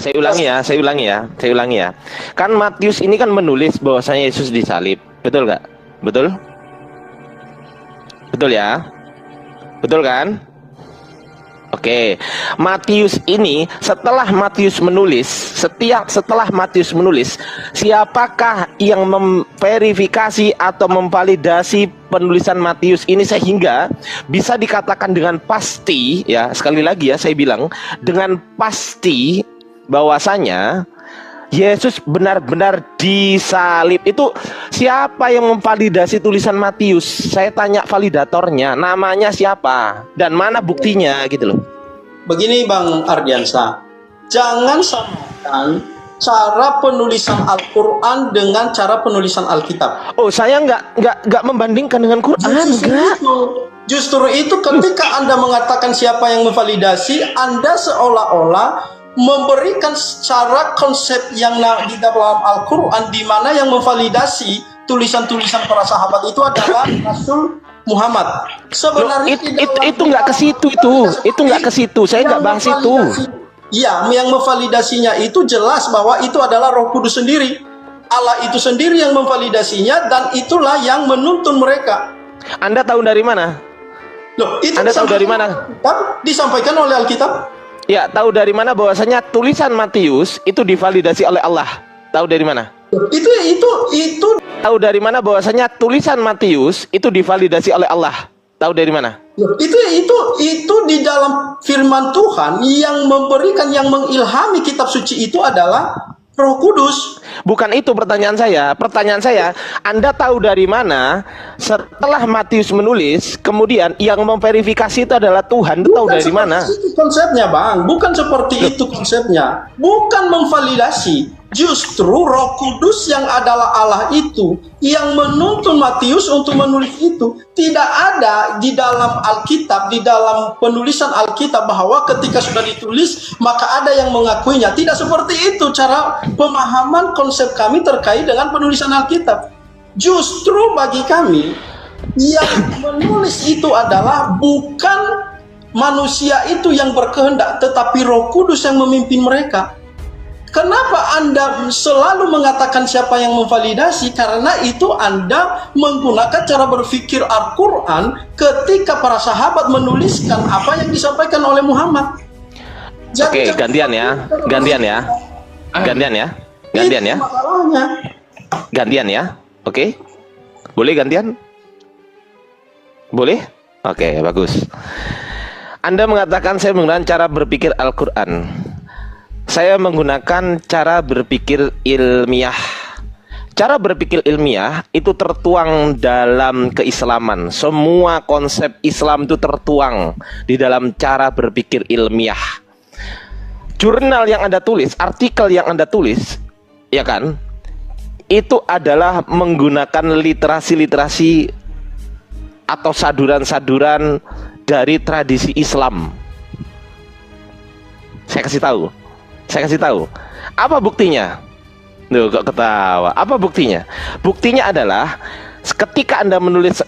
Saya ulangi ya. Kan Matius ini kan menulis bahwasanya Yesus disalib, betul nggak? Betul? Betul ya? Betul kan? Oke, Matius ini setelah Matius menulis, siapakah yang memverifikasi atau memvalidasi penulisan Matius ini sehingga bisa dikatakan dengan pasti, ya sekali lagi ya saya bilang, dengan pasti bahwasanya Yesus benar-benar disalib. Itu siapa yang memvalidasi tulisan Matius? Saya tanya validatornya, namanya siapa dan mana buktinya gitu loh. Begini Bang Ardiansa, jangan samakan cara penulisan Al-Quran dengan cara penulisan Alkitab. Oh, saya nggak membandingkan dengan Quran. Justru itu ketika Anda mengatakan siapa yang memvalidasi, Anda seolah-olah memberikan secara konsep yang di dalam Al-Quran, di mana yang memvalidasi tulisan-tulisan para sahabat itu adalah Rasul Muhammad. Sebenarnya itu nggak ke situ, itu nggak ke situ. Saya nggak bahas itu. Iya, yang memvalidasinya itu jelas bahwa itu adalah Roh Kudus sendiri. Allah itu sendiri yang memvalidasinya, dan itulah yang menuntun mereka. Anda tahu dari mana? Loh, itu Anda tahu dari mana? Disampaikan oleh Alkitab. Ya, tahu dari mana bahwasanya tulisan Matius itu divalidasi oleh Allah? Tahu dari mana? Itu Tahu dari mana bahwasanya tulisan Matius itu divalidasi oleh Allah? Tahu dari mana? Itu di dalam firman Tuhan yang memberikan, yang mengilhami kitab suci itu adalah Roh Kudus. Bukan itu pertanyaan saya. Pertanyaan saya, Anda tahu dari mana setelah Matius menulis, kemudian yang memverifikasi itu adalah Tuhan? Tahu dari mana? Itu konsepnya, Bang. Bukan seperti itu konsepnya. Bukan memvalidasi. Justru Roh Kudus yang adalah Allah itu yang menuntun Matius untuk menulis itu. Tidak ada di dalam Alkitab, di dalam penulisan Alkitab bahwa ketika sudah ditulis maka ada yang mengakuinya. Tidak seperti itu cara pemahaman konsep kami terkait dengan penulisan Alkitab. Justru bagi kami yang menulis itu adalah bukan manusia itu yang berkehendak, tetapi Roh Kudus yang memimpin mereka. Kenapa Anda selalu mengatakan siapa yang memvalidasi? Karena itu Anda menggunakan cara berpikir Al-Quran ketika para sahabat menuliskan apa yang disampaikan oleh Muhammad. Oke, gantian ya. Gantian ya. Oke. Boleh gantian? Boleh? Oke, bagus. Anda mengatakan saya menggunakan cara berpikir Al-Quran. Saya menggunakan cara berpikir ilmiah. Cara berpikir ilmiah itu tertuang dalam keislaman. Semua konsep Islam itu tertuang di dalam cara berpikir ilmiah. Jurnal yang Anda tulis, artikel yang Anda tulis, ya kan? Itu adalah menggunakan literasi-literasi atau saduran-saduran dari tradisi Islam. Saya kasih tahu. Apa buktinya? Duh, kok ketawa. Apa buktinya? Buktinya adalah ketika Anda menulis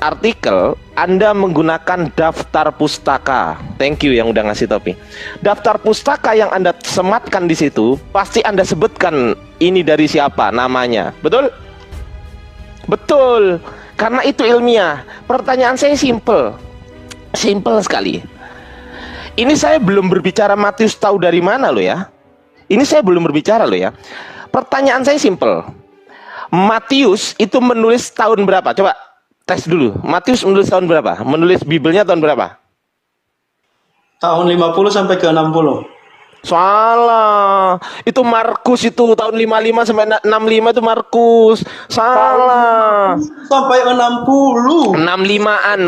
artikel, Anda menggunakan daftar pustaka. Thank you yang udah ngasih topi. Daftar pustaka yang Anda sematkan di situ, pasti Anda sebutkan ini dari siapa, namanya. Betul? Betul. Karena itu ilmiah. Pertanyaan saya simple sekali. Ini saya belum berbicara Matius tahu dari mana loh ya. Ini saya belum berbicara loh ya. Pertanyaan saya simple. Matius itu menulis tahun berapa? Coba tes dulu. Matius menulis tahun berapa? Menulis Bibelnya tahun berapa? Tahun 50 sampai ke 60. Salah. Itu Markus itu tahun 55 sampai 65 itu Markus. Salah. Sampai 60. 65-an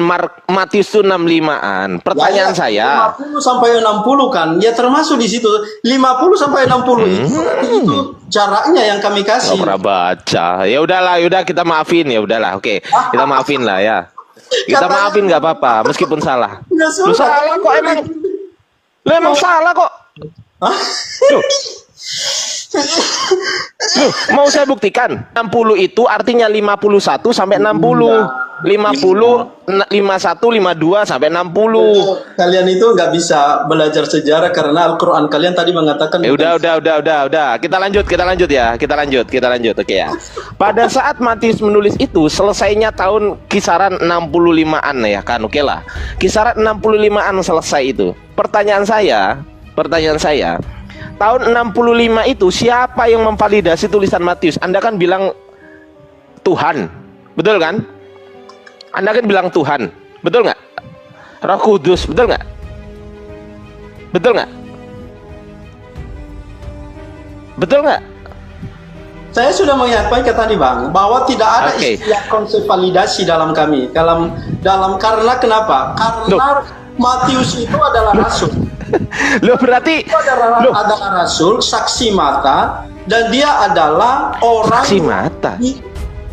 Matius itu 65-an. Pertanyaan saya 50 sampai 60 kan. Ya termasuk di situ 50 sampai 60 itu jaraknya yang kami kasih. Nggak pernah baca. Ya udahlah, kita maafin ya udahlah. Oke, kita maafin lah ya. Kita maafin nggak apa-apa meskipun salah. Lu salah kok emang. Lu emang salah kok. Tuh. Loh, mau saya buktikan. 60 itu artinya 51 sampai 60. 50, 51, 52 sampai 60. Kalian itu nggak bisa belajar sejarah karena Al-Quran kalian tadi mengatakan. Udah. Kita lanjut ya. Kita lanjut. Oke ya. Pada saat Matius menulis itu, selesainya tahun kisaran 65-an ya kan, oke lah. Kisaran 65-an selesai itu. Pertanyaan saya, tahun 65 itu siapa yang memvalidasi tulisan Matius? Anda kan bilang Tuhan, betul kan? Anda kan bilang Tuhan, betul nggak? Roh Kudus, betul nggak? Betul nggak? Betul nggak? Saya sudah menyampaikan tadi Bang, bahwa tidak ada istilah konsep validasi dalam kami. Dalam karena kenapa? Karena Matius itu adalah rasul. Loh berarti adalah rasul, saksi mata, dan dia adalah orang saksi mata.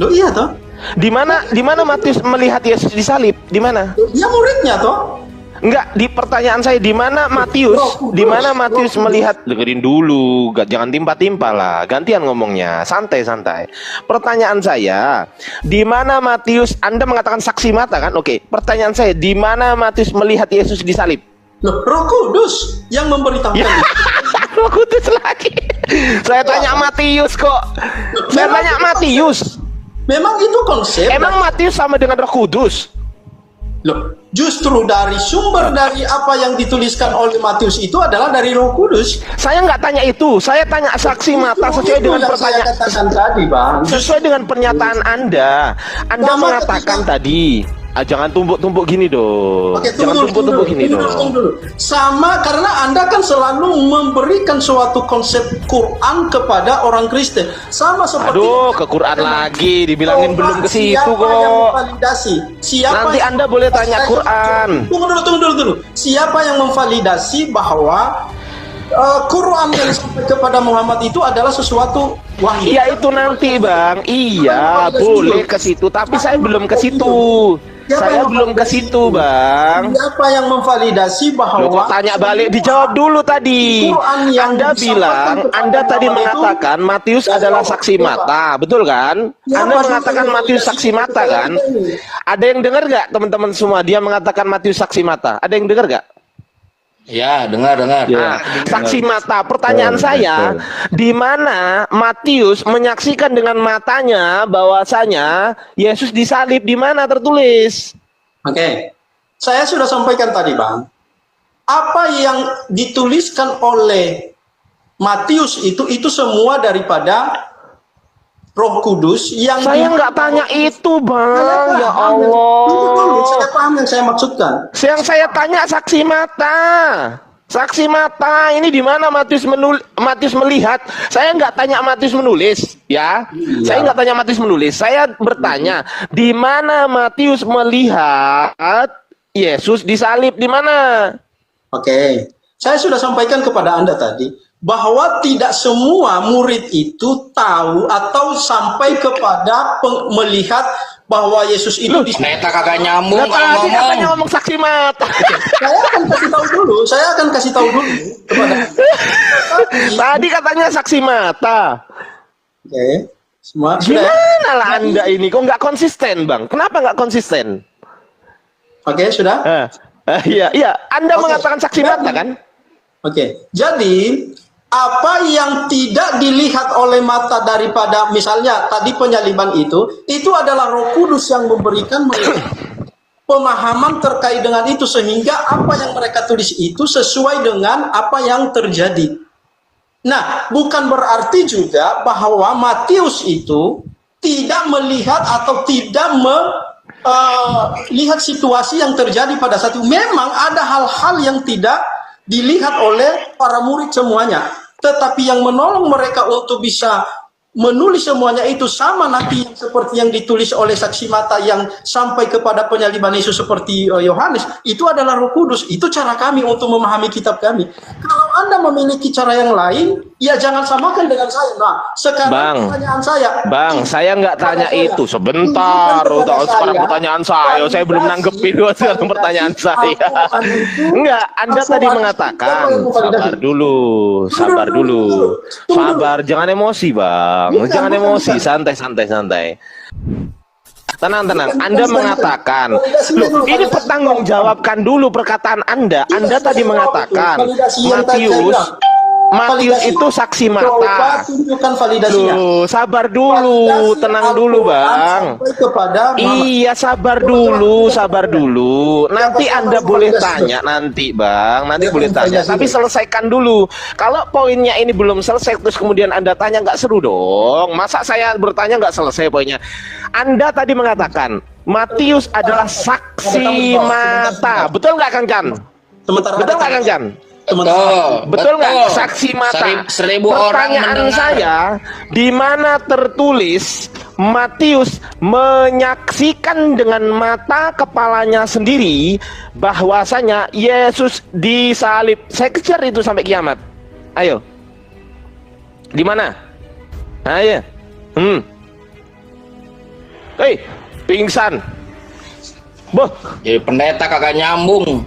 Loh iya toh? Di mana Matius melihat Yesus disalib? Di mana? Dia muridnya toh? Enggak, di pertanyaan saya di mana Matius melihat? Dengerin dulu, jangan timpa-timpa lah. Gantian ngomongnya, santai. Pertanyaan saya, di mana Matius? Anda mengatakan saksi mata kan? Oke, pertanyaan saya, di mana Matius melihat Yesus disalib? Loh, Roh Kudus yang memberitahukan. Ya, Roh Kudus lagi. Saya tanya Matius kok. Saya tanya Matius. Memang itu konsep. Emang Matius sama dengan Roh Kudus? Loh, justru dari sumber dari apa yang dituliskan oleh Matius itu adalah dari Roh Kudus. Saya nggak tanya itu. Saya tanya saksi mata sesuai dengan pertanyaan tadi, Bang. Sesuai dengan pernyataan Anda. Anda mengatakan tadi. Jangan tumpuk-tumpuk gini dong. Oke, jangan tumpuk-tumpuk gini dong. Sama karena Anda kan selalu memberikan suatu konsep Quran kepada orang Kristen. Sama seperti ke Quran lagi dibilangin belum ke situ kok. Yang memvalidasi? Nanti Anda boleh tanya Quran. Tunggu dulu. Siapa yang memvalidasi bahwa Quran yang sampai kepada Muhammad itu adalah sesuatu wahyu? Iya itu nanti Bang. Iya boleh ke situ. Tapi saya belum ke situ. Saya belum ke situ, Bang. Siapa yang memvalidasi bahwa? Loh, kok tanya balik, dijawab dulu tadi. Anda bilang, Anda tadi mengatakan Matius adalah saksi mata, betul kan? Anda mengatakan Matius saksi mata kan? Ada yang dengar nggak, teman-teman semua? Dia mengatakan Matius saksi mata. Ada yang dengar nggak? Ya, dengar. Nah, saksi mata. Pertanyaan saya, di mana Matius menyaksikan dengan matanya bahwasanya Yesus disalib? Di mana tertulis? Oke. Saya sudah sampaikan tadi, Bang. Apa yang dituliskan oleh Matius itu semua daripada Roh Kudus yang saya nggak tanya itu, Bang. Ya Allah. Saya paham yang saya maksudkan. Yang saya tanya saksi mata. Saksi mata ini di mana Matius melihat? Saya nggak tanya Matius menulis, ya. Iya. Saya nggak tanya Matius menulis. Saya bertanya di mana Matius melihat Yesus disalib? Di mana? Oke. Saya sudah sampaikan kepada Anda tadi bahwa tidak semua murid itu tahu atau sampai kepada melihat bahwa Yesus itu Neta kagak nyambung kalau ngomong saksi mata. Saya akan kasih tahu dulu kepada tadi katanya saksi mata. Oke. Semua gimana lah Anda ini kok nggak konsisten, Bang? Kenapa nggak konsisten? Oke, sudah. Iya. Anda mengatakan saksi mata kan? Oke. Jadi apa yang tidak dilihat oleh mata daripada misalnya tadi penyaliban itu adalah Roh Kudus yang memberikan pemahaman terkait dengan itu sehingga apa yang mereka tulis itu sesuai dengan apa yang terjadi. Nah, bukan berarti juga bahwa Matius itu tidak melihat atau tidak melihat situasi yang terjadi pada saat itu. Memang ada hal-hal yang tidak dilihat oleh para murid semuanya. Tetapi yang menolong mereka untuk bisa menulis semuanya itu sama nanti seperti yang ditulis oleh saksi mata yang sampai kepada penyaliban Yesus seperti Yohanes, itu adalah Roh Kudus. Itu cara kami untuk memahami kitab kami. Kalau Anda memiliki cara yang lain, ya jangan samakan dengan saya. Nah, sekarang pertanyaan saya. Bang, saya nggak tanya itu. Sebentar, sekarang pertanyaan saya belum nanggepin sekarang pertanyaan saya. Enggak, Anda tadi mengatakan sabar dulu, jangan emosi, Bang. Jangan emosi, santai. Tenang. Anda mengatakan, loh, ini pertanggungjawabkan dulu perkataan Anda. Anda tadi mengatakan Matius itu saksi mata. Loh, sabar dulu, tenang dulu, Bang. Iya, sabar dulu. Nanti Anda boleh tanya nanti, Bang. Nanti boleh tanya. Tapi selesaikan dulu. Kalau poinnya ini belum selesai terus kemudian Anda tanya, nggak seru dong. Masa saya bertanya nggak selesai poinnya? Anda tadi mengatakan Matius adalah saksi mata. Betul nggak, Kang Chan? Betul nggak, Kang Chan? Betul nggak, saksi mata? Pertanyaan saya, di mana tertulis Matius menyaksikan dengan mata kepalanya sendiri bahwasanya Yesus disalib? Saya kejar itu sampai kiamat. Ayo, di mana? Ayo, hei, pingsan. Boh, jadi pendeta kagak nyambung.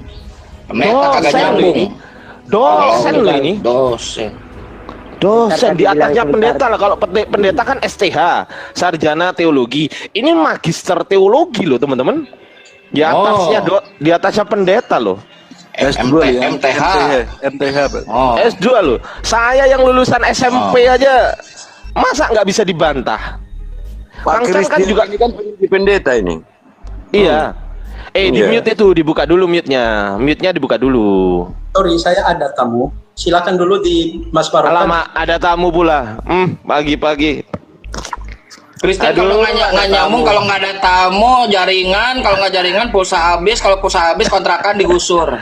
Dosen loh ini. Dosen di atasnya pendeta lah. Kalau pendeta kan STH, sarjana teologi. Ini magister teologi loh, teman-teman. Di atasnya pendeta loh. S2 ya, MTH. S2 loh. Saya yang lulusan SMP aja masa nggak bisa dibantah. Pak Kris kan juga ini kan pendeta ini. Iya. Di mute itu, dibuka dulu mute-nya. Mute-nya dibuka dulu. Sorry, saya ada tamu. Silakan dulu di Mas Barokah. Alamak, ada tamu pula. Pagi-pagi. Kristen kalau nggak nyambung, kalau nggak ada tamu, jaringan. Kalau nggak jaringan, pulsa habis. Kalau pulsa habis, kontrakan digusur.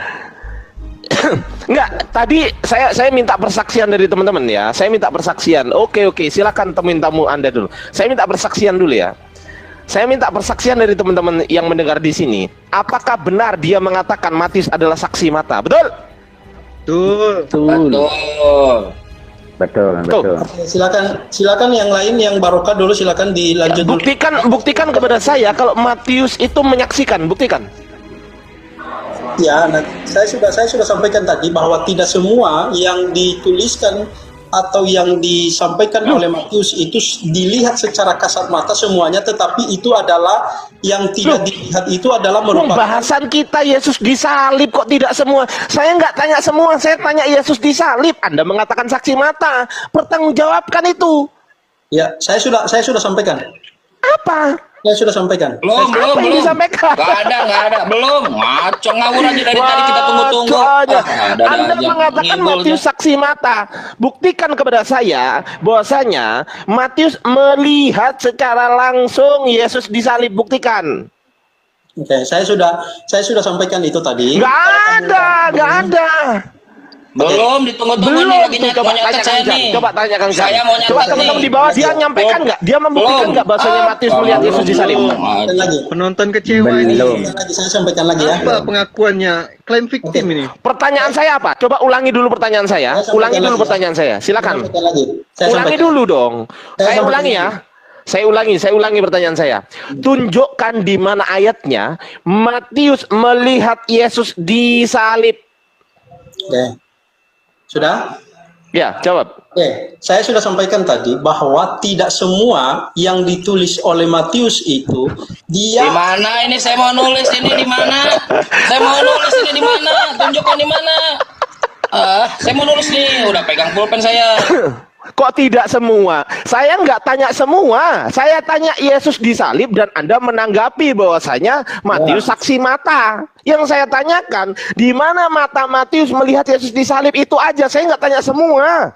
Enggak, tadi saya minta persaksian dari teman-teman ya. Saya minta persaksian. Oke, silakan temuin tamu Anda dulu. Saya minta persaksian dulu ya. Saya minta persaksian dari teman-teman yang mendengar di sini. Apakah benar dia mengatakan Matius adalah saksi mata? Betul? Betul. Oke, silakan yang lain, yang Barokah dulu, silakan dilanjut dulu. Buktikan kepada saya kalau Matius itu menyaksikan. Buktikan. Ya, saya sudah sampaikan tadi bahwa tidak semua yang dituliskan atau yang disampaikan oleh Matius itu dilihat secara kasat mata semuanya, tetapi itu adalah yang tidak dilihat itu adalah merupakan bahasan kita Yesus disalib, kok tidak semua. Saya nggak tanya semua, saya tanya Yesus disalib. Anda mengatakan saksi mata, pertanggungjawabkan itu. Ya, saya sudah sampaikan. Apa? Saya sudah sampaikan. Belum. Disampaikan? Nggak ada. Belum. Ngaco ngawur aja dari tadi kita tunggu-tunggu. Anda mengatakan Matius saksi mata. Buktikan kepada saya bahwasanya Matius melihat secara langsung Yesus disalib. Buktikan. Oke, saya sudah sampaikan itu tadi. Nggak ada. Belum, ditunggu-tunggu nih lagi coba nyatet saya nih. Coba tanya Kang Chan. Saya mau nyatet Coba teman-teman di bawah dia nyampaikan nggak? Dia membuktikan nggak bahwasanya Matius melihat Yesus disalib? Lagi. Penonton kecewa ini. Saya sampaikan lagi ya. Apa pengakuannya? Klaim victim ini. Pertanyaan saya apa? Coba ulangi dulu pertanyaan saya. Ulangi dulu pertanyaan saya. Silakan. Saya Ulangi dulu dong. Saya ulangi ya. Saya ulangi pertanyaan saya. Tunjukkan di mana ayatnya Matius melihat Yesus disalib. Oke. Sudah? Ya, jawab. Oke, saya sudah sampaikan tadi bahwa tidak semua yang ditulis oleh Matius itu dia. Di mana ini saya mau nulis ini di mana? Saya mau nulis ini di mana? Tunjukkan di mana? Saya mau nulis nih, udah pegang pulpen saya. Kok tidak semua? Saya nggak tanya semua. Saya tanya Yesus disalib dan Anda menanggapi bahwasanya Matius saksi mata. Yang saya tanyakan, di mana mata Matius melihat Yesus disalib, itu aja. Saya nggak tanya semua.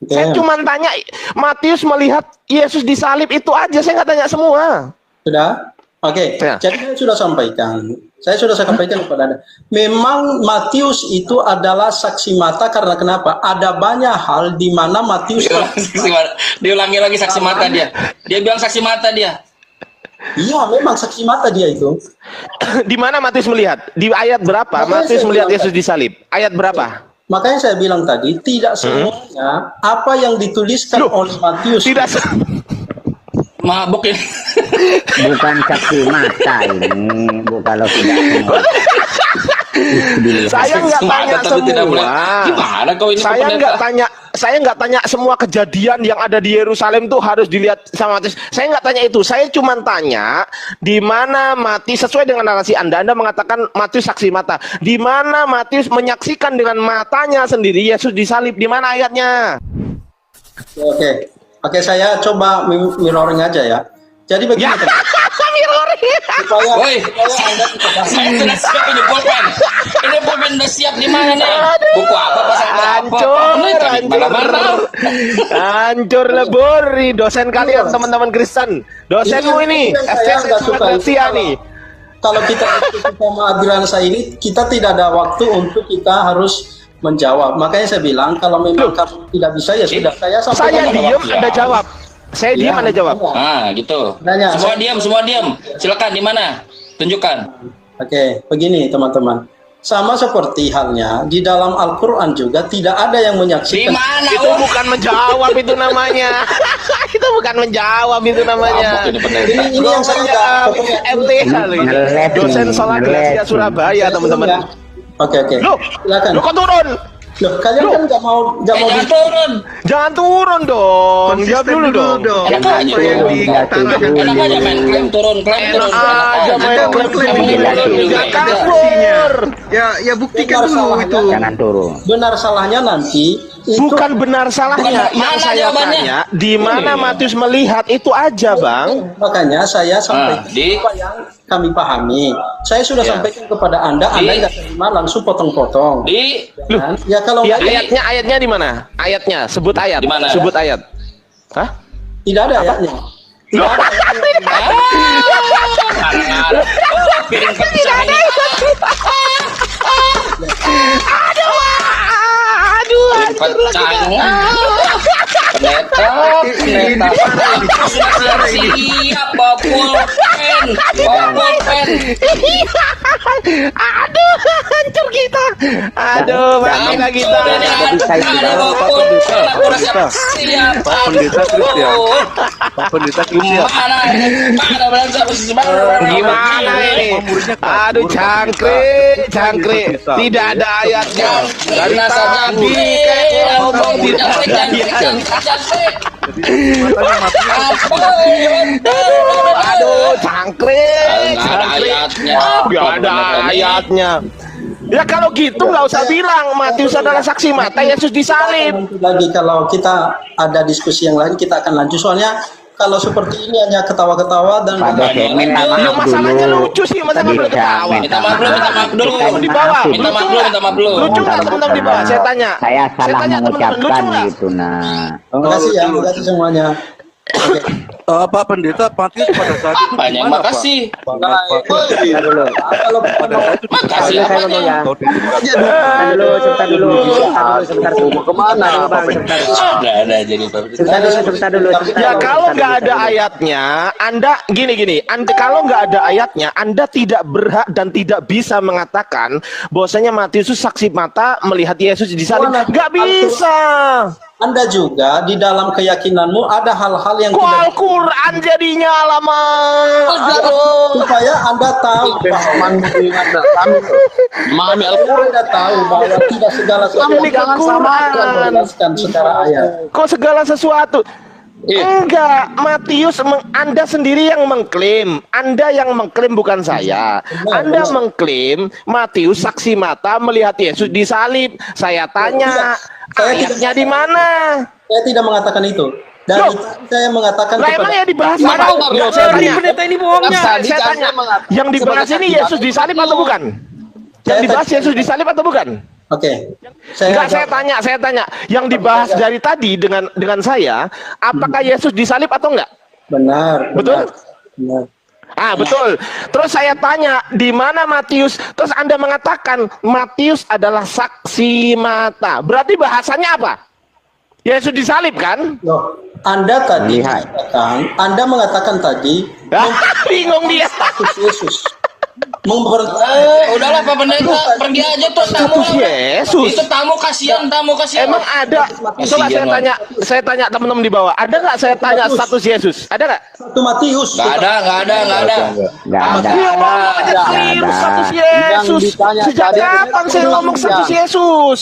Saya cuma tanya Matius melihat Yesus disalib, itu aja. Saya nggak tanya semua. Sudah? Oke. Ya. Jadi saya sudah sampaikan. Saya sudah sampaikan kepada Anda. Memang Matius itu adalah saksi mata karena kenapa? Ada banyak hal di mana Matius Diulangi lagi saksi mata dia. Dia bilang saksi mata dia. Iya, memang saksi mata dia itu. Di mana Matius melihat? Di ayat berapa? Makanya Matius saya melihat bilang Yesus disalib. Ayat berapa? Makanya saya bilang tadi, tidak semuanya apa yang dituliskan oleh Matius. Tidak Mabuk ini. Bukan saksi mata ini, kalau tidak semua. saya nggak tanya Tapi tidak boleh. semua. Gimana kau ini? Saya pendeta? nggak tanya semua kejadian yang ada di Yerusalem tuh harus dilihat sama Matius. Saya nggak tanya itu. Saya cuma tanya di mana Matius, sesuai dengan narasi Anda mengatakan Matius saksi mata. Di mana Matius menyaksikan dengan matanya sendiri Yesus disalib? Di mana ayatnya? Oke, saya coba mirroring aja ya. Jadi begini, Ya, mirroring. supaya Woi, saya sudah siap ini pulpen. Ini pulpen udah siap di mana nih? Buku apa pasal apa? Hancur lebur nih dosen kalian teman-teman Kristen. Dosenmu ini Saya nggak suka itu nih. kalau kita diskusi sama Adriansa ini, kita tidak ada waktu untuk kita harus menjawab. Makanya saya bilang kalau memang kamu tidak bisa ya sudah, saya Saya sampaikan. diam, Anda jawab. Saya diam, Anda jawab. Ah, gitu. Nanya. Semua diam. Silakan di mana? Tunjukkan. Oke, begini teman-teman. Sama seperti halnya di dalam Al-Quran juga tidak ada yang Di menyaksikan. mana? Itu bukan menjawab itu namanya. Itu bukan menjawab itu namanya. Mabuk ini pendeta. Ini yang saya nggak- MTH loh ini. Ngeles Dosen nih, sholat ngeles Gracia nih. Surabaya teman-teman. Oke. Loh, Silakan. lo kok turun? Loh, kalian kan nggak mau Jangan turun. Jangan turun dong. Jawab dulu dong. Enak Apa aja. yang diutarakan Enak aja main klaim turun. Enak aja main Anda klaim mengklaim turun. ini Jangan ada kabur. buktinya. Ya buktikan Benar dulu salahnya. itu. Jangan turun. benar salahnya nanti itu Bukan benar salahnya. Bukan. Yang Mana saya jawabannya? tanya, di mana Matius melihat itu aja, Bang. makanya saya sampaikan di- apa yang kami pahami. Saya sudah Ya. sampaikan kepada Anda nggak terima langsung potong-potong. Di Kan? Ya kalau Ya, nggak- ayatnya di mana? Ayatnya, sebut ayat. Di mana? Sebut ayat. Hah? tidak ada ayatnya. Loh. piring pecah ini. Aduh, Piring pecah ini. Pendeta. Sudah siap bawa pulpen. aduh, hancur kita. Aduh, bangga kita. Gimana ini? Aduh, cangkrik. Tidak ada ayatnya. Dari tadi kayak ngomong tidak ada ayatnya. Aduh, cangkrik. Nggak ada ayatnya. Nggak ada ayatnya. Ya kalau gitu nggak usah bilang Matius adalah saksi mata Yesus disalib. Nanti lagi kalau kita ada diskusi yang lain kita akan lanjut, soalnya kalau seperti ini hanya ketawa-ketawa dan Pak dosen minta Ya maaf masalahnya dulu. lucu sih, masa nggak boleh Bisa ketawa? Minta maaf dulu. Di bawah. Minta maaf dulu. Lucu nggak teman-teman di bawah? Saya tanya. Saya salah tanya teman-teman, lucu mengucapkan nggak? gitu nah. terima kasih ya, terima kasih semuanya. Pak Pendeta, Matius pada saat itu Banyak gimana, Pak? makasih. Kalau Makasih apanya? Sebentar dulu. Mau kemana, Pak Pendeta? Nggak ada jadi Pak. Sebentar dulu. Ya kalau nggak ada ayatnya, Anda gini, kalau nggak ada ayatnya, Anda tidak berhak dan tidak bisa mengatakan bahwasanya Matius itu saksi mata melihat Yesus disalib. Nggak bisa. Anda juga di dalam keyakinanmu ada hal-hal yang Kok tidak Al-Quran jadinya alamat. supaya Anda tahu bahwa Memahami Al-Quran. Anda tahu bahwa tidak segala sesuatu Kamu jangan samakan. dijelaskan secara ayat. Kok segala sesuatu? Enggak, Matius, Anda sendiri yang mengklaim. Anda yang mengklaim, bukan saya. Anda mengklaim Matius saksi mata melihat Yesus disalib. Saya tanya, ayatnya di mana? Saya tidak mengatakan itu. Dari Loh. tadi saya mengatakan Lah emang ya dibahas mana? Saya tanya. Saya tanya, yang dibahas ini Yesus disalib atau bukan? Yang dibahas Yesus disalib atau bukan? Oke. Enggak, saya tanya. Yang dibahas dari tadi dengan saya, apakah Yesus disalib atau enggak? Benar. Betul? Benar. Ah, betul. Terus saya tanya, di mana Matius? Terus Anda mengatakan Matius adalah saksi mata. Berarti bahasanya apa? Yesus disalib kan? Loh, Anda tadi Lihat. Anda mengatakan tadi Bingung dia. status Yesus. Udahlah Pak Pendeta, pergi aja tuh tamu. Status Yesus. Itu tamu kasihan. Emang ada? Coba saya tanya teman-teman di bawah. Ada nggak saya tanya status Yesus? Ada nggak? Satu Matius. Nggak ada. Nggak ada. Dia ngomong aja serius status Yesus. Sejak kapan saya ngomong status Yesus?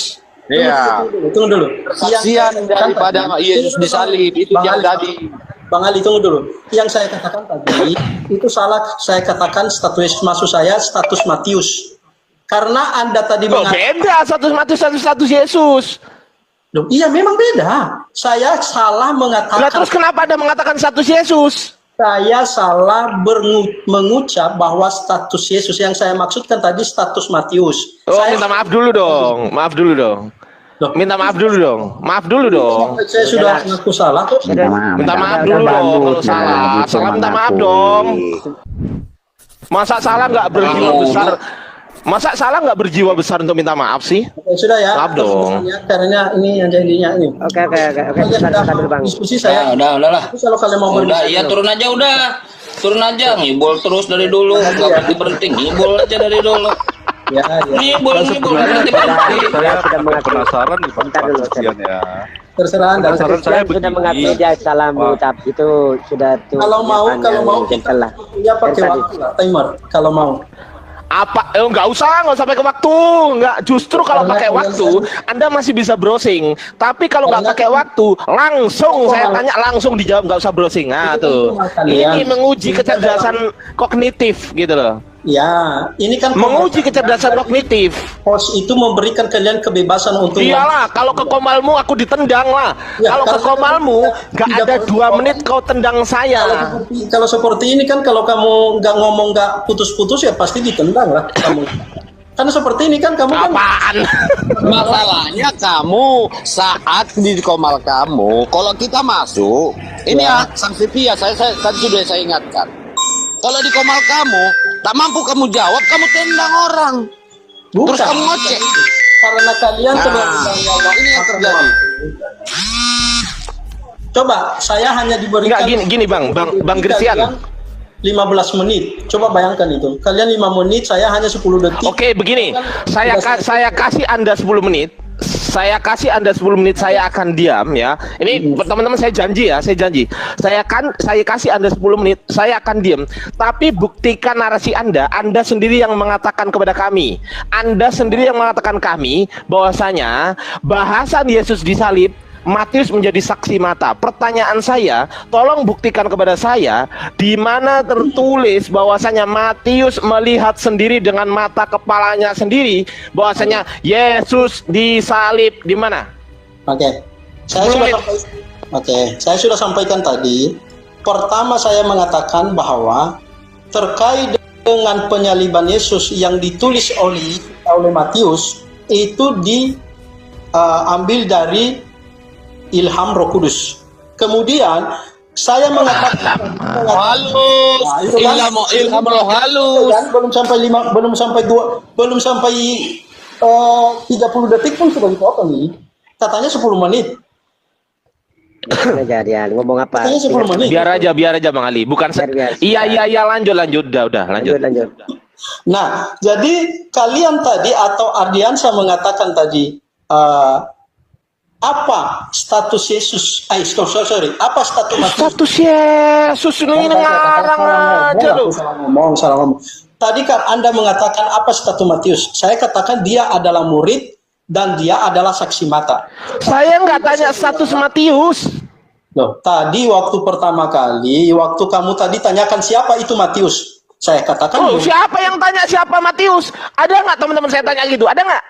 Iya. Tunggu dulu. Kasihan daripada Yesus disalib itu yang tadi. Bang Ali, tunggu dulu. Yang saya katakan tadi itu salah. Saya katakan status, maksud saya status Matius. Karena Anda tadi Beda status Matius status Yesus. Loh, iya memang beda. Saya salah mengatakan. Nah, terus kenapa Anda mengatakan status Yesus? Saya salah mengucap bahwa status Yesus yang saya maksudkan tadi status Matius. Oh, Saya minta maaf dulu dong. Loh. Minta maaf dulu dong. Saya sudah ngaku salah kok. Minta maaf dulu dong kalau salah. Salah minta maaf dong. Masa salah nggak berjiwa besar? Masa salah nggak berjiwa besar untuk minta maaf sih? Oke, sudah ya. Maaf dong. Karena ini yang jadinya ini. Oke. Bentar dulu, Bang. Diskusi saya. Udahlah. Kalau kalian mau Udah, iya turun aja, ngibul terus dari dulu, nggak berhenti, ngibul aja dari dulu. Ya. Ngibul, nggak berhenti. Saya sudah mengaku. penasaran nih Pak Bentar dulu, Kasihan ya. Terserah Anda. Penasaran saya Sudah begini. mengaku dia salah mengucap itu sudah tuh. Kalau mau gentle lah. ya pakai Kan waktu lah, timer. Kalau mau. Apa? Nggak usah sampai ke waktu. Nggak. Justru kalau pakai waktu, Anda masih bisa browsing. Tapi kalau nggak pakai waktu, langsung saya tanya langsung dijawab, nggak usah browsing. Nah tuh, ini menguji kecerdasan kognitif gitu loh. Ya, ini kan Menguji kecerdasan kognitif. host itu memberikan kalian kebebasan untuk Iyalah, kalau ke komalmu aku ditendang lah. Ya, Kalau ke karena- komalmu, nggak Tidak ada perlu. 2 menit kau tendang saya. Kalau seperti ini kan kalau kamu nggak ngomong nggak putus-putus ya pasti ditendang lah kamu. Karena seperti ini kan kamu kan Apaan? Masalahnya kamu saat di komal kamu, kalau kita masuk, ini ya sanksi via saya tadi sudah saya ingatkan. Kalau di komal kamu tak mampu kamu jawab, kamu tendang orang. bukan. Terus kamu ngoceh. Karena kalian terlalu banyak Ini yang terjadi. Coba saya hanya diberikan Enggak gini Bang Christian. kalian 15 menit. Coba bayangkan itu. Kalian 5 menit, saya hanya 10 detik. Oke, begini. Saya kasih Anda 10 menit. Saya akan diam ya. Ini teman-teman saya janji. Saya kasih Anda 10 menit, saya akan diam. Tapi buktikan narasi Anda sendiri yang mengatakan kepada kami. Anda sendiri yang mengatakan kami bahwasanya bahasan Yesus disalib Matius menjadi saksi mata. Pertanyaan saya, tolong buktikan kepada saya di mana tertulis bahwasanya Matius melihat sendiri dengan mata kepalanya sendiri bahwasanya Yesus disalib di mana? Oke. Menit. Saya sudah sampaikan tadi. Pertama saya mengatakan bahwa terkait dengan penyaliban Yesus yang ditulis oleh Matius itu diambil dari ilham Roh Kudus. Kemudian saya mengatakan Halus, ilham roh halus. belum sampai 30 detik pun sudah dipotong nih. Katanya 10 menit. Kejadian ngomong apa? Katanya 10 menit. Biar aja Bang Ali, bukan iya lanjut udah lanjut. Nah, jadi kalian tadi atau Ardiansa mengatakan tadi apa status Yesus? Sorry. Apa status Matius? Status Yesus ini ngarang aja lu. Salah ngomong. Tadi kan Anda mengatakan apa status Matius? Saya katakan dia adalah murid dan dia adalah saksi mata. Saya nggak tanya status Matius. Loh, tadi waktu pertama kali, waktu kamu tadi tanyakan siapa itu Matius, saya katakan Siapa yang tanya siapa Matius? Ada nggak teman-teman saya tanya gitu? Ada nggak?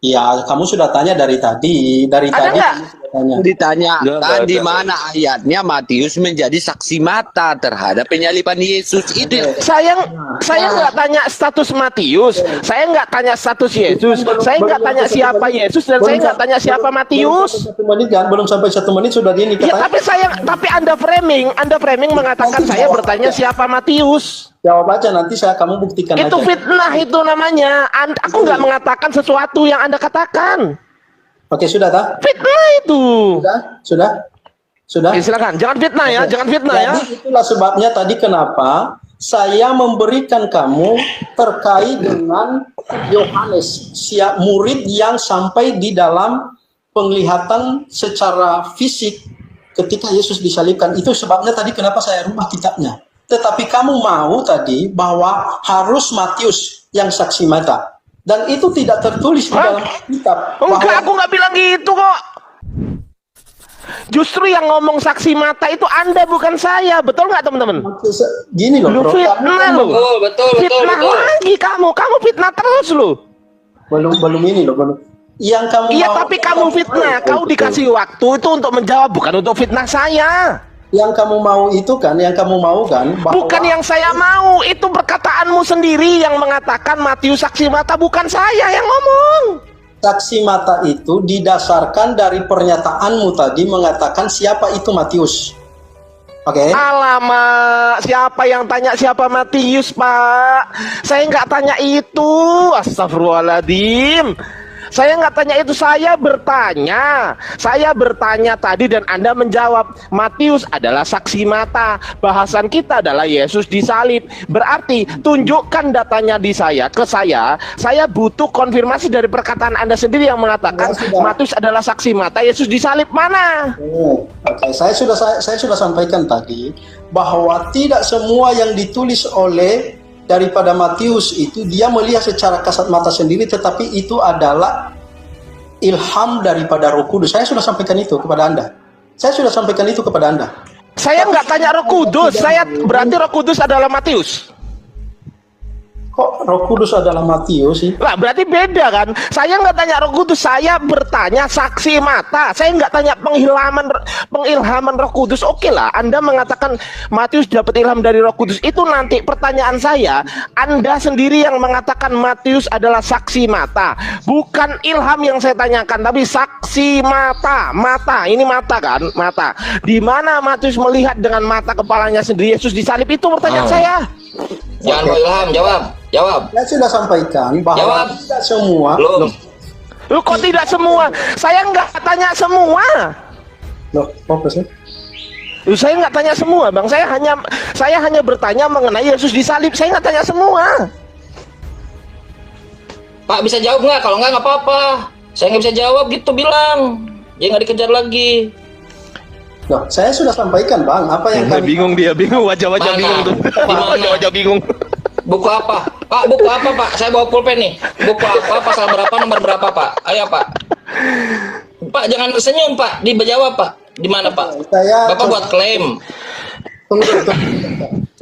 ya kamu sudah tanya dari tadi, Ada nggak? kamu sudah tanya. Ditanya tadi mana ayatnya Matius menjadi saksi mata terhadap penyaliban Yesus itu. Saya nggak tanya status Matius, saya nggak tanya status Yesus, saya nggak tanya siapa Yesus dan saya nggak tanya siapa Matius. Belum sampai 1 menit sudah ini Ya katanya. tapi Anda framing mengatakan saya bertanya siapa Matius. Jawab aja nanti kamu buktikan Itu aja. fitnah itu namanya. Aku nggak mengatakan sesuatu yang Anda katakan. Oke, sudah tak? Fitnah itu. Sudah? Silakan, jangan fitnah ya, jangan fitnah ya. Jadi itulah sebabnya tadi kenapa saya memberikan kamu terkait dengan Yohanes, murid yang sampai di dalam penglihatan secara fisik ketika Yesus disalibkan. Itu sebabnya tadi kenapa saya rubah kitabnya. Tetapi kamu mau tadi bahwa harus Matius yang saksi mata. Dan itu tidak tertulis di dalam kitab. Enggak, aku nggak bilang gitu kok. Justru yang ngomong saksi mata itu Anda, bukan saya. Betul nggak, teman-teman? Gini loh, Lu bro. fitnah lu. Betul. Fitnah lagi kamu fitnah terus lu. Belum ini loh, belum. Yang kamu Iya, mau, tapi kamu fitnah. Kau dikasih waktu itu untuk menjawab, bukan untuk fitnah saya. yang kamu mau itu kan, yang kamu mau kan, bahwa Bukan yang saya mau, itu perkataanmu sendiri yang mengatakan Matius saksi mata, bukan saya yang ngomong. saksi mata itu didasarkan dari pernyataanmu tadi mengatakan siapa itu Matius. Oke. Alamak, siapa yang tanya siapa Matius, Pak? Saya nggak tanya itu. Astagfirullahaladzim. Saya nggak tanya itu, saya bertanya tadi dan Anda menjawab Matius adalah saksi mata. Bahasan kita adalah Yesus disalib. Berarti tunjukkan datanya di saya ke saya butuh konfirmasi dari perkataan Anda sendiri yang mengatakan Matius adalah saksi mata, Yesus disalib mana? Oke, saya sudah sampaikan tadi bahwa tidak semua yang ditulis oleh daripada Matius itu dia melihat secara kasat mata sendiri, tetapi itu adalah ilham daripada Roh Kudus. Saya sudah sampaikan itu kepada Anda. Saya nggak tanya Roh Kudus, berarti Roh Kudus adalah Matius. Kok Roh Kudus adalah Matius sih? Lah, berarti beda kan? Saya nggak tanya Roh Kudus, saya bertanya saksi mata. Saya nggak tanya pengilhaman Roh Kudus. Oke lah, Anda mengatakan Matius dapat ilham dari Roh Kudus. Itu nanti pertanyaan saya. Anda sendiri yang mengatakan Matius adalah saksi mata. Bukan ilham yang saya tanyakan, tapi saksi mata. Mata, ini mata kan? Mata. Di mana Matius melihat dengan mata kepalanya sendiri Yesus disalib, itu pertanyaan saya. Jangan kau ilham, jawab. Saya sudah sampaikan bahwa tidak semua. Belum. Lu kok tidak semua? Saya nggak tanya semua. Loh, apa sih? Saya nggak tanya semua, Bang. Saya hanya bertanya mengenai Yesus disalib. Saya nggak tanya semua. Pak, bisa jawab nggak? Kalau nggak apa-apa. Saya nggak bisa jawab gitu bilang. Dia nggak dikejar lagi. Loh, saya sudah sampaikan, Bang, apa yang kami Bingung wajah-wajah Mana? bingung tuh. Di mana? Wajah-wajah bingung. Buku apa? Pak, buku apa, Pak? Saya bawa pulpen nih. Buku apa? Pasal berapa? Nomor berapa, Pak? Ayo, Pak. Pak, jangan tersenyum, Pak. Dijawab, Pak. Di mana, Pak? Bapak buat klaim.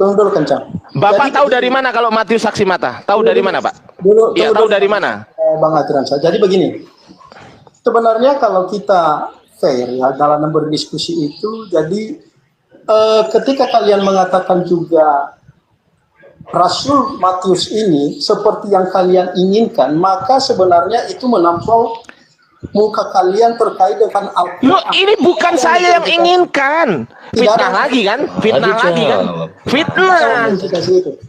Tunggu dulu, Kencang. Bapak tahu dari mana kalau Matius saksi mata? Tahu dari mana, Pak? Iya, tahu dari mana? Bang Adriansa. Jadi begini. Sebenarnya kalau kita fair ya dalam berdiskusi itu, jadi ketika kalian mengatakan juga Rasul Matius ini seperti yang kalian inginkan, maka sebenarnya itu menampung muka kalian terkait dengan Al-Quran. Loh, ini bukan saya yang inginkan. Fitnah lagi kan? Fitnah.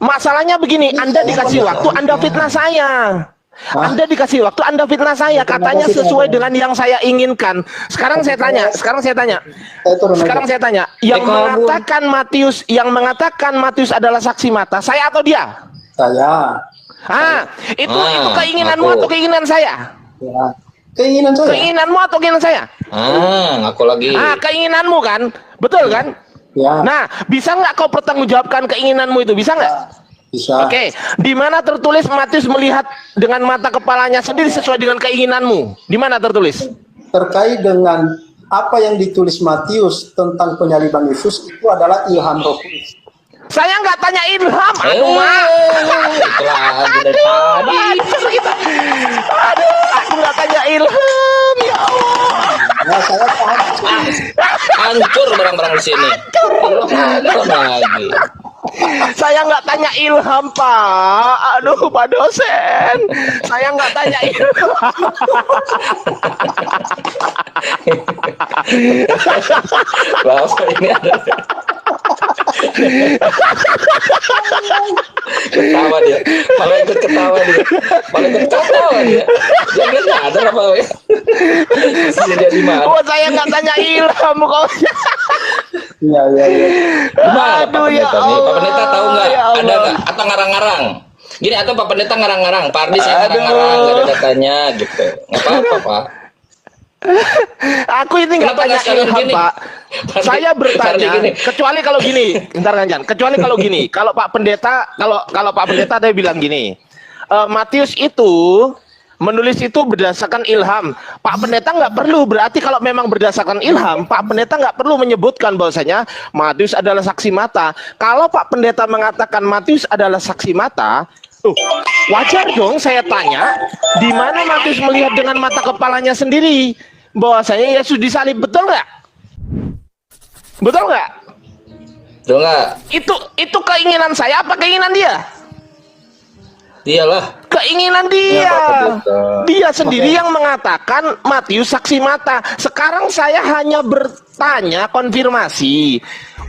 Masalahnya begini, Anda dikasih waktu, Anda fitnah saya. Anda dikasih waktu, Anda fitnah saya. Katanya sesuai dengan yang saya inginkan. Sekarang saya tanya. Yang mengatakan Matius adalah saksi mata, saya atau dia? Saya. Itu keinginanmu atau keinginan saya? Ya. Keinginan saya. Keinginanmu atau keinginan saya? Ngaku lagi. Keinginanmu kan? Betul kan? Ya. Nah, bisa nggak kau pertanggungjawabkan keinginanmu itu? Bisa nggak? Bisa. Oke, di mana tertulis Matius melihat dengan mata kepalanya sendiri sesuai dengan keinginanmu? Di mana tertulis? Terkait dengan apa yang ditulis Matius tentang penyaliban Yesus itu adalah ilham Roh Kudus. Saya nggak tanya ilham, aku nggak tanya ilham, ya Allah. Nah, saya paham. Hancur barang-barang di sini. Lagi. Saya nggak tanya ilham, Pak. Aduh, Pak dosen. Saya nggak tanya ilham. Lama ini ada. Ketawa dia. Malah ikut ketawa dia. Dia nggak sadar apa ya. Dia di mana? Oh, saya nggak tanya ilham kok. Iya. Gimana Pak Aduh, ya Pendeta nih? Pak Pendeta Allah, tahu nggak? ya Ada Allah. nggak? Atau ngarang-ngarang? Gini, atau Pak Pendeta ngarang-ngarang? Pak Ardi saya ngarang-ngarang, nggak ada datanya gitu. Nggak apa-apa Pak. Aku ini nggak Kenapa tanya nggak sekalian ilham, gini? Pak. Saya Fardi bertanya, gini. kecuali kalau gini, bentar Ganjan. Kecuali kalau gini, kalau Pak Pendeta, kalau Pak Pendeta ada bilang gini, Matius itu menulis itu berdasarkan ilham. Pak Pendeta nggak perlu, berarti kalau memang berdasarkan ilham, Pak Pendeta nggak perlu menyebutkan bahwasanya Matius adalah saksi mata. Kalau Pak Pendeta mengatakan Matius adalah saksi mata, wajar dong saya tanya, di mana Matius melihat dengan mata kepalanya sendiri bahwasanya Yesus disalib, betul nggak? Betul nggak? Betul nggak? Itu keinginan saya apa keinginan dia? Iyalah. Keinginan dia. Dia sendiri yang mengatakan Matius saksi mata. Sekarang saya hanya bertanya konfirmasi.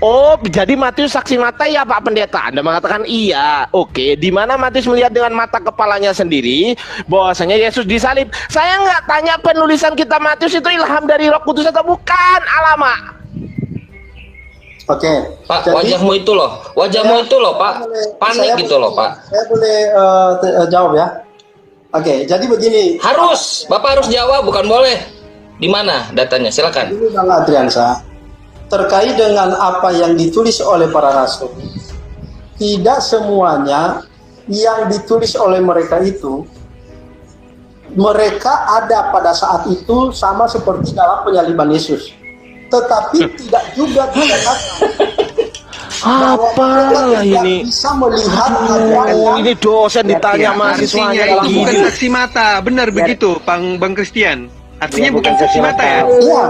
Oh, jadi Matius saksi mata ya Pak Pendeta? Anda mengatakan iya. Oke, di mana Matius melihat dengan mata kepalanya sendiri bahwasanya Yesus disalib? Saya nggak tanya penulisan kita Matius itu ilham dari Roh Kudus atau bukan, alamak. Oke. Pak, Jadi, wajahmu itu loh Pak, panik gitu loh Pak. Saya boleh jawab ya. Oke, jadi begini. Harus, Bapak harus jawab, bukan boleh. Di mana datanya? Silakan. Ini Bang Adriansa, terkait dengan apa yang ditulis oleh para rasul, tidak semuanya yang ditulis oleh mereka itu mereka ada pada saat itu sama seperti dalam penyaliban Yesus. Tetapi tidak juga dikatakan bahwa mereka Apalah tidak ini? bisa melihat apa Oh, yang ini dosen ditanya Artinya mahasiswanya itu kayak bukan gini. saksi mata, benar begitu, Bang Christian. Artinya bukan saksi mata ya. Iya,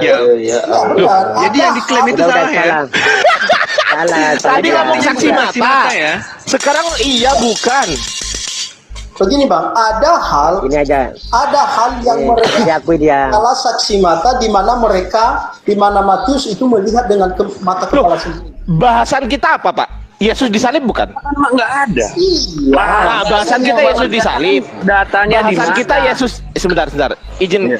Ya. iya benar. Jadi yang diklaim itu salah ya. Salah. Tadi ngomong saksi Saksi mata. mata ya. Sekarang iya bukan. Begini Bang, ada hal Ini aja. yang mereka Diakui dia. adalah saksi mata di mana Matius itu melihat dengan mata kepala sendiri. Bahasan kita apa, Pak? Yesus disalib bukan? Kan nggak ada. Iya. Nah, bahasan kita Yesus disalib. Datanya di Bahasan mana? kita Yesus sebentar. Izin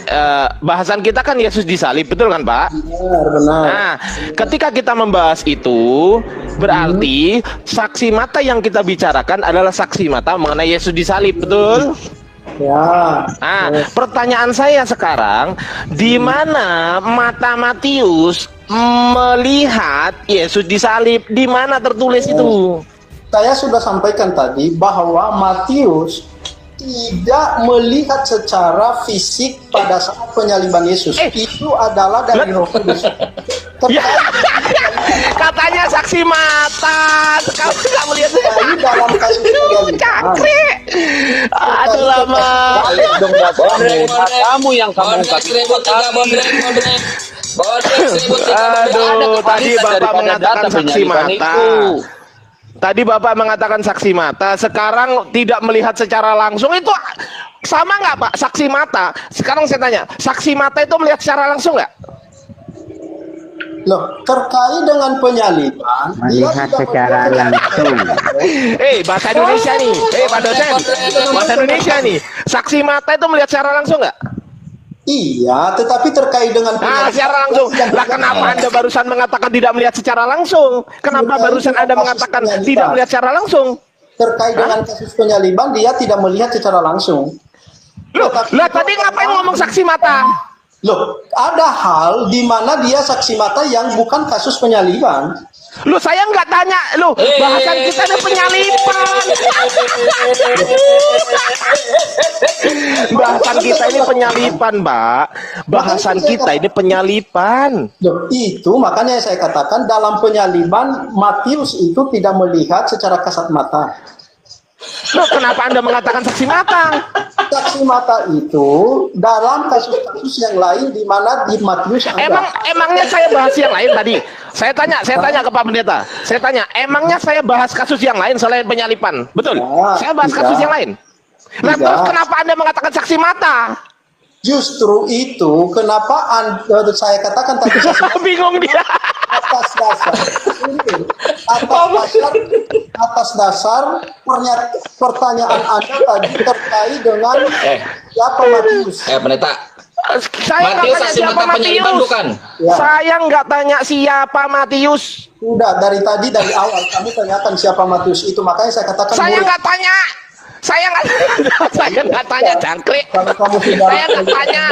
bahasan kita kan Yesus disalib, betul kan, Pak? Benar. Nah, ketika kita membahas itu, berarti saksi mata yang kita bicarakan adalah saksi mata mengenai Yesus disalib, betul? Ya. Nah, pertanyaan saya sekarang, di mana mata Matius melihat Yesus disalib? Di mana tertulis itu? Saya sudah sampaikan tadi bahwa Matius tidak melihat secara fisik pada saat penyaliban Yesus. Itu adalah dari Roh Kudus. Ya, katanya saksi mata. Kamu nggak melihat Terkait dalam kasus penyaliban. Cakri. Aduh lama. Kamu yang kamu Bodrek 1003, bodrek. Aduh, tadi Bapak mengatakan saksi mata. Tadi Bapak mengatakan saksi mata, sekarang tidak melihat secara langsung, itu sama nggak Pak? Saksi mata. Sekarang saya tanya, saksi mata itu melihat secara langsung nggak? Loh, terkait dengan penyaliban, dia Melihat tidak secara melihat langsung. Bahasa Indonesia nih, Pak dosen, bahasa Indonesia nih. Saksi mata itu melihat secara langsung nggak? Iya, tetapi terkait dengan Secara langsung. Lah kenapa Anda barusan mengatakan tidak melihat secara langsung? Kenapa barusan Anda mengatakan tidak melihat secara langsung? terkait dengan kasus penyaliban dia tidak melihat secara langsung. Lah tadi ngapain ngomong saksi mata? Loh, ada hal di mana dia saksi mata yang bukan kasus penyaliban. Lu saya nggak tanya, lu bahasan kita ada penyalipan. Bahasan kita ini penyalipan, Mbak. Bahasan kita ini penyalipan. Loh, itu makanya saya katakan dalam penyaliban Matius itu tidak melihat secara kasat mata. Loh, kenapa Anda mengatakan saksi mata? Saksi mata itu dalam kasus-kasus yang lain di mana di Matius ada. Emangnya saya bahas yang lain tadi? Saya tanya ke Pak Pendeta. Saya tanya, emangnya saya bahas kasus yang lain selain penyalipan? Betul? Saya bahas kasus yang lain. Nah, terus kenapa Anda mengatakan saksi mata? Justru itu kenapa saya katakan tadi bingung dia. atas dasar pertanyaan Anda tadi terkait dengan siapa Matius. Pendeta, Saya nggak Matius tanya saksi siapa mata penyaliban Matius. bukan? Ya. Saya nggak tanya siapa Matius. Sudah dari tadi dari awal kami tanyakan siapa Matius itu, makanya saya katakan Saya murid. nggak tanya. Saya nggak tanya jangkrik. Kalau kamu tidak Saya nggak tanya.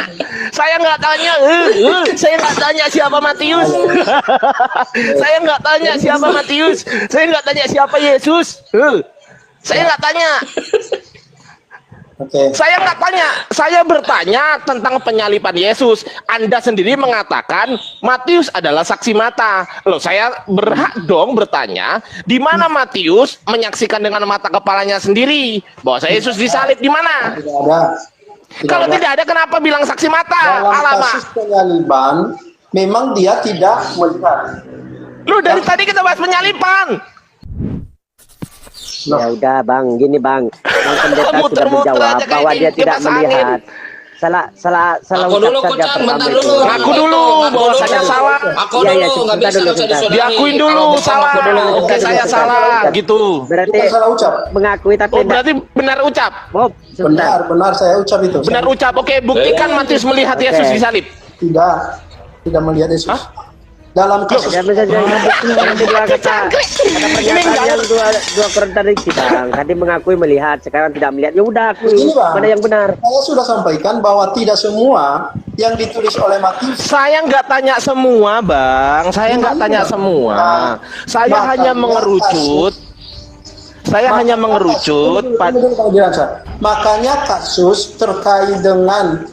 Saya nggak tanya. Saya nggak tanya siapa Matius. Saya nggak tanya siapa Matius. Saya nggak tanya siapa Yesus. Saya nggak tanya. Oke. Saya nggak tanya. Saya bertanya tentang penyaliban Yesus. Anda sendiri mengatakan Matius adalah saksi mata. Loh, saya berhak dong bertanya, di mana Matius menyaksikan dengan mata kepalanya sendiri bahwa Yesus disalib di mana? Tidak ada. Kalau tidak ada, kenapa bilang saksi mata? Dalam Alamak. kasus penyaliban, memang dia tidak melihat. Lu dari tadi kita bahas penyaliban. Ya udah bang, gini bang pendeta sudah Muter-muter menjawab aja kayak bahwa dia di tidak kipas angin. melihat. Salah Aku dulu ucap saja Kucang, pertama bentar itu. dulu. Ngaku dulu, bahwasanya salah. Aku Iya, iya, dulu, nggak sebentar bisa dulu, nggak usah sebentar. disodari. Diakuin dulu Kalau bukan, salah. aku dulu. Oke, saya salah gitu. Berarti Bukan salah ucap. mengakui tapi Oh, berarti benar ucap. Bob, sebentar. Benar saya ucap itu. Benar ucap. Oke, buktikan Matius melihat Oke. Yesus disalib. Tidak melihat Yesus. Dalam kasus Ya bisa jadi nanti dua kata pernyataan yang dua kontradiksi bang. Tadi mengakui melihat, sekarang tidak melihat. Ya udah akui Begini, Bang. mana yang benar. saya sudah sampaikan bahwa tidak semua yang ditulis oleh Matius Saya nggak tanya semua, Bang. Saya nggak tanya semua. Saya Makanya hanya mengerucut. Saya hanya mengerucut. Makanya kasus terkait dengan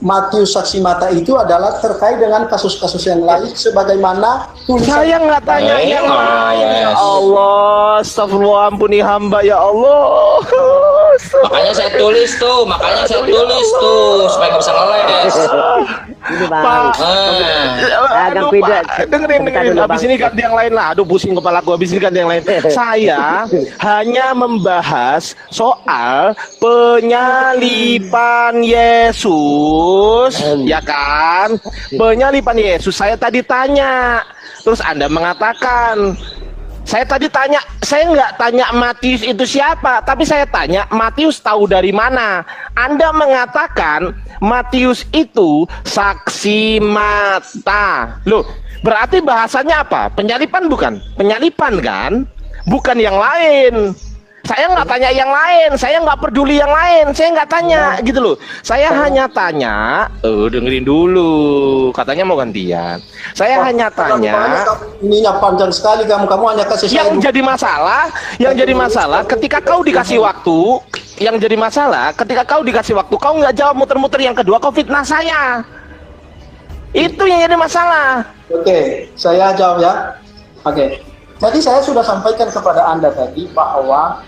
Matius saksi mata itu adalah terkait dengan kasus-kasus yang lain sebagaimana tulisan. Saya nggak tanya yang lain. Ya Allah, astagfirullah, ampuni hamba ya Allah. Makanya saya tulis tuh, supaya nggak bisa ngeles. Ini bang. Pak, Agak aduh, beda. Pak, dengerin. Dulu, Habis Bang. ini ganti yang lain lah. Aduh, pusing kepala gua. Habis ini ganti yang lain. Saya hanya membahas soal penyaliban Yesus, ya kan? Penyaliban Yesus. Saya tadi tanya, terus Anda mengatakan. Saya tadi tanya, saya nggak tanya Matius itu siapa, tapi saya tanya Matius tahu dari mana. Anda mengatakan Matius itu saksi mata. Loh, berarti bahasanya apa? Penyaliban bukan? Penyaliban kan? Bukan yang lain. Saya nggak tanya yang lain, saya nggak peduli yang lain, saya nggak tanya gitu loh. Saya hanya tanya, dengerin dulu, katanya mau gantian. Saya hanya tanya. Ininya panjang sekali kamu hanya kasih saya. Yang jadi masalah ketika kau dikasih waktu, kau nggak jawab muter-muter. Yang kedua, kau fitnah saya. Itu yang jadi masalah. Oke, saya jawab ya. Oke. Jadi saya sudah sampaikan kepada Anda tadi bahwa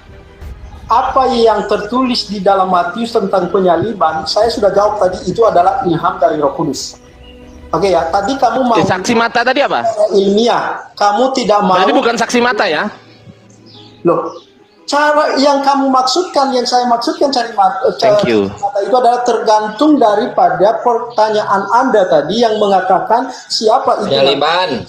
apa yang tertulis di dalam Matius tentang penyaliban, saya sudah jawab tadi itu adalah ilham dari Roh Kudus. Oke ya, tadi kamu mau Saksi mata tadi apa? ilmiah, kamu tidak mau. Berarti bukan saksi mata ya? Loh, cara yang kamu maksudkan, yang saya maksudkan Thank you. mata itu adalah tergantung daripada pertanyaan Anda tadi yang mengatakan siapa itu. Penyaliban.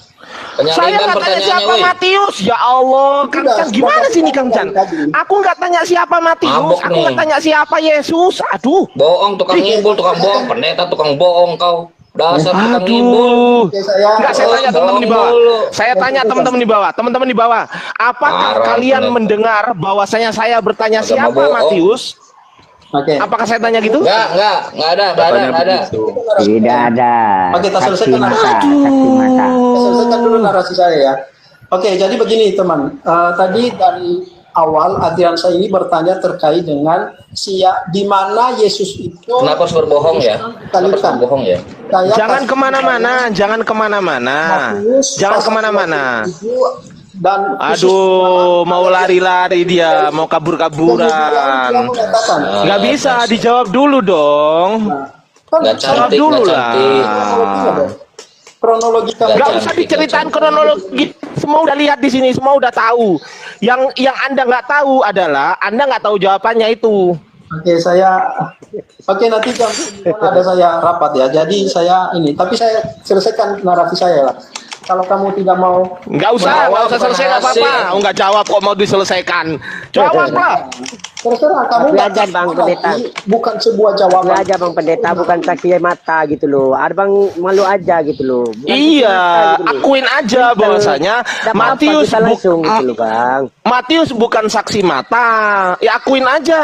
Saya nggak tanya pertanyaannya, siapa woi. Matius. Ya Allah, Kang Sudah, Chan, gimana sudah, sih nih Kang Chan? Aku nggak tanya siapa Matius, Mabok aku nggak nih. tanya siapa Yesus. Aduh. Bohong, tukang ngibul, tukang bohong, pendeta tukang bohong kau. Dasar tukang ngibul. Aduh. Oke, saya Enggak, saya tanya teman-teman di bawah. Saya tanya teman-teman di bawah. Teman-teman di bawah. Apakah Marah, kalian pendeta. mendengar bahwasanya saya bertanya Agama siapa bohong. Matius? Oke. Apakah saya tanya gitu? Enggak ada. Tidak ada. Oke, kita Saksi selesaikan. mata, saksi mata. Saya selesaikan dulu narasi saya ya. Oke, jadi begini teman. Tadi dari awal Adrian saya ini bertanya terkait dengan di mana Yesus itu. Kenapa harus berbohong ya? Kenapa harus berbohong ya? Saya Jangan kasih kemana-mana, jangan kemana-mana. Matius Jangan pasal kemana-mana. 27 dan khusus Aduh, mau lari-lari dia, mau kabur-kaburan. Kemudian dia mengatakan, Nggak bisa, dijawab dulu dong. kan Nggak Jawab cantik, dulu nggak lah. cantik. kronologi kamu. Nggak Cantik, usah diceritain kronologi. Semua udah lihat di sini, semua udah tahu. Yang Anda nggak tahu adalah Anda nggak tahu jawabannya itu. Oke, nanti jam 9 ada saya rapat ya. Jadi saya ini, tapi saya selesaikan narasi saya lah. Kalau kamu tidak mau, Nggak usah selesai nggak apa-apa. Nggak jawab kok mau diselesaikan. Jawablah. Terserah kamu Tapi nggak aja Bang Pendeta. bukan sebuah Malu jawaban. aja Bang Pendeta, bukan saksi mata gitu loh. Ada Bang malu aja gitu loh. Bukan saksi Iya, mata gitu loh. akuin aja bahwasanya Nggak apa-apa, Matius kita langsung gitu loh Bang. Matius bukan saksi mata. Ya akuin aja.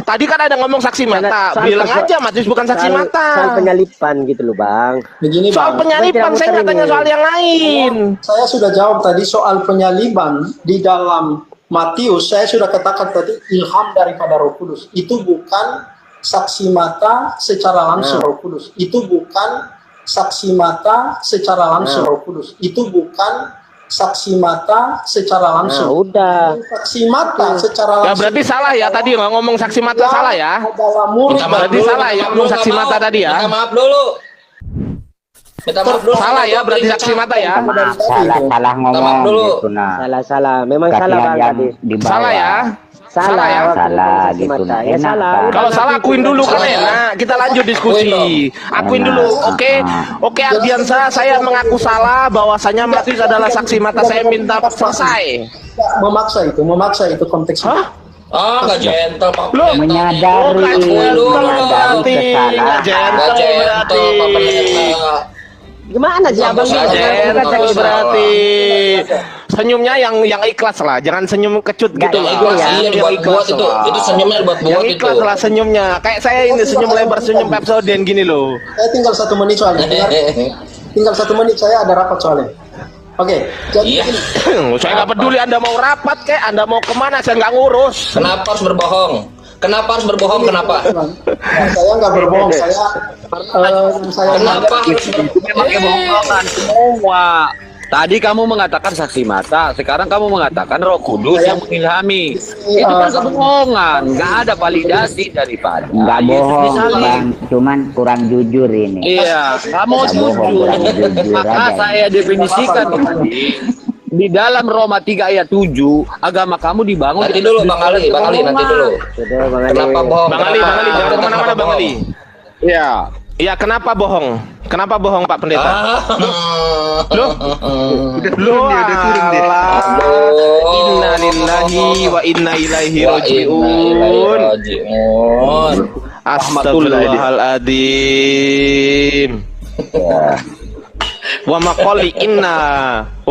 Tadi kan ada ngomong saksi mata. Bilang aja Matius bukan saksi mata. Soal penyalipan gitu loh Bang. Begini Soal Bang, penyalipan saya nggak tanya soal yang lain. saya sudah jawab tadi soal penyaliban di dalam Matius. Saya sudah katakan tadi ilham daripada Roh Kudus. Itu bukan saksi mata secara langsung Roh Kudus. Itu bukan saksi mata secara langsung Roh Kudus. Itu bukan saksi mata secara langsung. Nah, udah. Saksi mata secara Ya langsung. berarti salah ya tadi nggak ngomong saksi mata salah ya. Adalah murid. Minta maaf Berarti dulu, salah minta ya, maaf ngomong dulu, saksi nggak mata mau. tadi ya. Minta maaf dulu. Minta maaf dulu. Salah ya berarti saksi mata ya. Salah Minta maaf ngomong dulu. gitu nah. Salah. Memang salah Bang yang tadi. di bawah. Salah ya. Salah ya. waktu Salah ngomong saksi gitu. mata. Ya Enak, salah. kan? Udah, Kalau salah nanti akuin dulu kan Salah. enak. Kita lanjut diskusi. Akuin dulu. Oke. Oke Ardiansa, saya mengaku salah bahwasanya Matius adalah saksi mata. Saya minta selesai. Memaksa itu konteksnya. Hah? Ah, nggak gentle Pak Loh, Pendeta. Menyadari, berarti kesalahan. gentle Nggak berarti gentle Pak Pendeta. Gimana sih Abang? Nggak Bukan gentle saksi mata. berarti senyumnya yang ikhlas lah, jangan senyum kecut gitu Nggak, lah. itu ya. Iya, Yang buat ikhlas itu. lah. Itu senyumnya buat Yang buat itu. ikhlas lah senyumnya. Kayak saya ini senyum lebar, senyum Pepsodent gini loh. Saya tinggal 1 menit soalnya. Tinggal 1 menit, saya ada rapat soalnya. Oke, jadi Iya. Saya nggak peduli Anda mau rapat kayak Anda mau kemana, saya nggak ngurus. Kenapa harus berbohong? Kenapa harus berbohong? Kenapa? Nah, saya nggak berbohong. Saya Kenapa harus Pakai bohongan semua. Tadi kamu mengatakan saksi mata, sekarang kamu mengatakan Roh Kudus yang mengilhami. Itu kan kebohongan, nggak ada validasi daripada. Nggak Yesus bohong disalib. Bang, cuman kurang jujur ini. Iya, kamu Nggak bohong, jujur. kurang jujur Maka aja. saya definisikan tadi di dalam Roma 3 ayat 7, agama kamu dibangun. Nanti dulu Bang Ali, nanti dulu. Sudah, Bang Ali. Kenapa bohong? Bang Ali, jangan kemana-mana Bang Ali. Iya. Ya kenapa bohong? Kenapa bohong Pak Pendeta? Loh, Udah turun dia, udah turun dia. Inna lillahi wa inna ilaihi Wa inna ilaihi rajiun. rajiun. Astagfirullahaladzim. Wa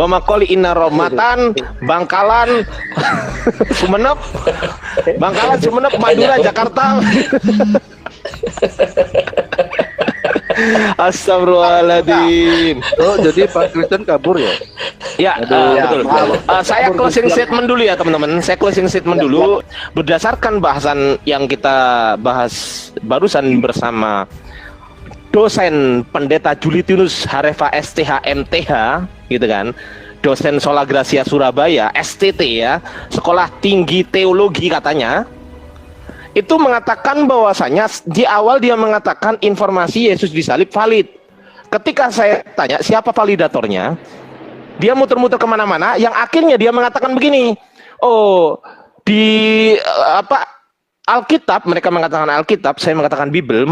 maqoli inna Romatan Bangkalan Sumenep Madura Jakarta. Astagfirullahaladzim. Oh, jadi Pak Kristen kabur ya? Ya, betul. Saya closing statement dulu ya teman-teman. Saya closing statement dulu berdasarkan bahasan yang kita bahas barusan bersama dosen Pendeta Julitinus Harefa STH MTH gitu kan. Dosen Sola Gracia Surabaya STT ya, Sekolah Tinggi Teologi katanya. Itu mengatakan bahwasanya di awal dia mengatakan informasi Yesus disalib valid. Ketika saya tanya siapa validatornya, dia muter-muter kemana-mana. Yang akhirnya dia mengatakan begini, oh di Alkitab, mereka mengatakan Alkitab, saya mengatakan Bible.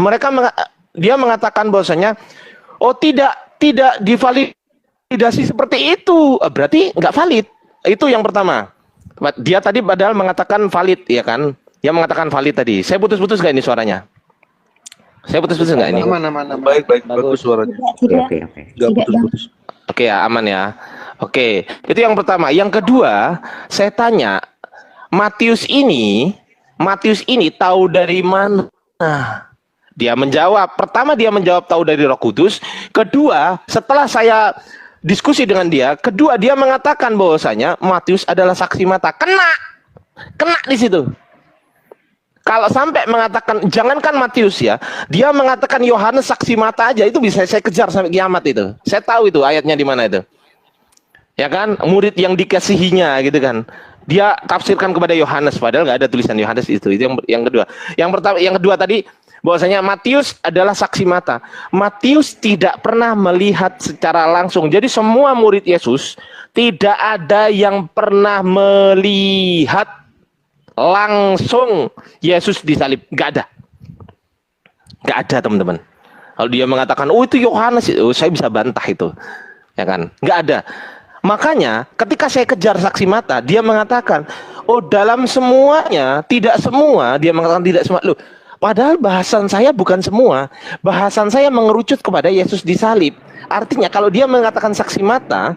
Dia mengatakan bahwasanya, oh tidak divalidasi seperti itu. Berarti nggak valid. Itu yang pertama. Dia tadi padahal mengatakan valid, ya kan? Yang mengatakan valid tadi. Saya putus-putus nggak ini suaranya? Saya putus-putus nggak ini? Aman. Baik, bagus suaranya. Oke. Nggak putus-putus. Oke ya, aman ya. Oke, itu yang pertama. Yang kedua, saya tanya, Matius ini tahu dari mana? Dia menjawab. Pertama dia menjawab tahu dari Roh Kudus. Kedua, setelah saya diskusi dengan dia, dia mengatakan bahwasanya Matius adalah saksi mata. Kena di situ. Kalau sampai mengatakan, jangankan Matius ya, dia mengatakan Yohanes saksi mata aja, itu bisa saya kejar sampai kiamat itu. Saya tahu itu ayatnya di mana itu. Ya kan, murid yang dikasihinya gitu kan. Dia tafsirkan kepada Yohanes, padahal nggak ada tulisan Yohanes itu. Itu yang kedua. Yang kedua tadi, bahwasanya Matius adalah saksi mata. Matius tidak pernah melihat secara langsung. Jadi semua murid Yesus tidak ada yang pernah melihat langsung Yesus disalib. Nggak ada teman-teman. Kalau dia mengatakan, oh itu Yohanes, saya bisa bantah itu, ya kan? Nggak ada. Makanya ketika saya kejar saksi mata, dia mengatakan, Oh, dalam semuanya, tidak semua, dia mengatakan tidak semua. Loh, padahal bahasan saya bukan semua. Bahasan saya mengerucut kepada Yesus disalib. Artinya kalau dia mengatakan saksi mata,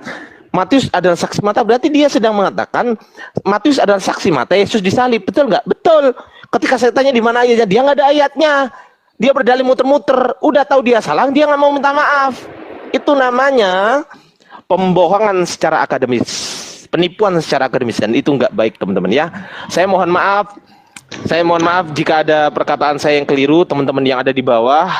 Matius adalah saksi mata, berarti dia sedang mengatakan Matius adalah saksi mata Yesus disalib. Betul nggak? Betul. Ketika saya tanya di mana ayatnya, dia nggak ada ayatnya. Dia berdalih muter-muter. Udah tahu dia salah, dia nggak mau minta maaf. Itu namanya pembohongan secara akademis. Penipuan secara akademis, dan itu nggak baik, teman-teman ya. Saya mohon maaf jika ada perkataan saya yang keliru. Teman-teman yang ada di bawah,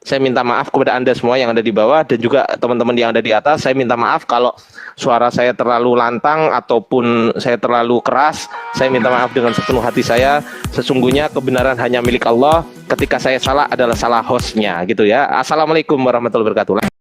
saya minta maaf kepada Anda semua yang ada di bawah, dan juga teman-teman yang ada di atas. Saya minta maaf kalau suara saya terlalu lantang ataupun saya terlalu keras. Saya minta maaf dengan sepenuh hati saya. Sesungguhnya kebenaran hanya milik Allah. Ketika saya salah adalah salah hostnya, gitu ya. Assalamualaikum warahmatullahi wabarakatuh.